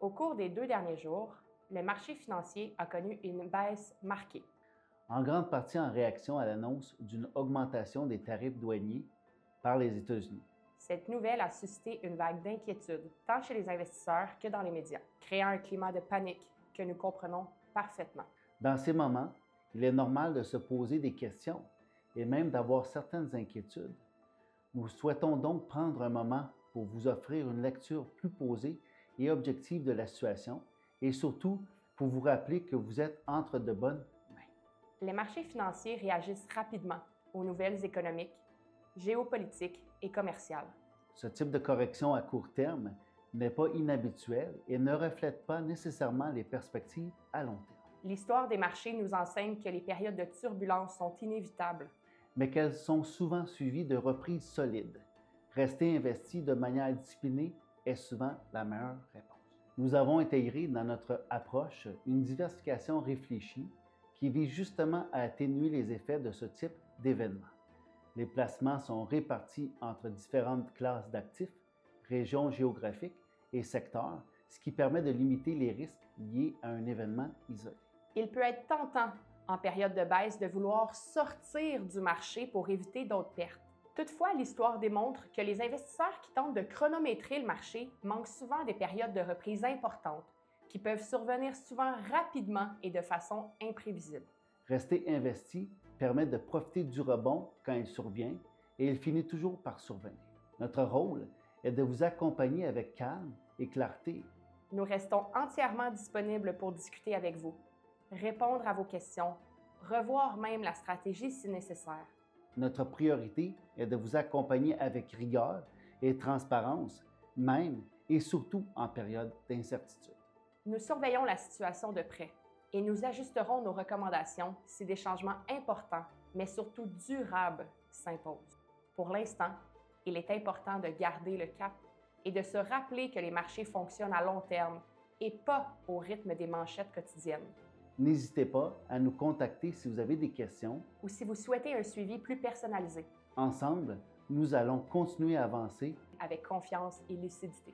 Au cours des 2 derniers jours, le marché financier a connu une baisse marquée. En grande partie en réaction à l'annonce d'une augmentation des tarifs douaniers par les États-Unis. Cette nouvelle a suscité une vague d'inquiétude, tant chez les investisseurs que dans les médias, créant un climat de panique que nous comprenons parfaitement. Dans ces moments, il est normal de se poser des questions et même d'avoir certaines inquiétudes. Nous souhaitons donc prendre un moment pour vous offrir une lecture plus posée et objective de la situation et surtout pour vous rappeler que vous êtes entre de bonnes mains. Les marchés financiers réagissent rapidement aux nouvelles économiques, géopolitiques et commerciales. Ce type de correction à court terme n'est pas inhabituel et ne reflète pas nécessairement les perspectives à long terme. L'histoire des marchés nous enseigne que les périodes de turbulence sont inévitables. Mais qu'elles sont souvent suivies de reprises solides. Rester investi de manière disciplinée est souvent la meilleure réponse. Nous avons intégré dans notre approche une diversification réfléchie qui vise justement à atténuer les effets de ce type d'événements. Les placements sont répartis entre différentes classes d'actifs, régions géographiques et secteurs, ce qui permet de limiter les risques liés à un événement isolé. Il peut être tentant, en période de baisse, de vouloir sortir du marché pour éviter d'autres pertes. Toutefois, l'histoire démontre que les investisseurs qui tentent de chronométrer le marché manquent souvent des périodes de reprise importantes, qui peuvent survenir souvent rapidement et de façon imprévisible. Rester investi permet de profiter du rebond quand il survient et il finit toujours par survenir. Notre rôle est de vous accompagner avec calme et clarté. Nous restons entièrement disponibles pour discuter avec vous, répondre à vos questions, revoir même la stratégie si nécessaire. Notre priorité est de vous accompagner avec rigueur et transparence, même et surtout en période d'incertitude. Nous surveillons la situation de près et nous ajusterons nos recommandations si des changements importants, mais surtout durables, s'imposent. Pour l'instant, il est important de garder le cap et de se rappeler que les marchés fonctionnent à long terme et pas au rythme des manchettes quotidiennes. N'hésitez pas à nous contacter si vous avez des questions ou si vous souhaitez un suivi plus personnalisé. Ensemble, nous allons continuer à avancer avec confiance et lucidité.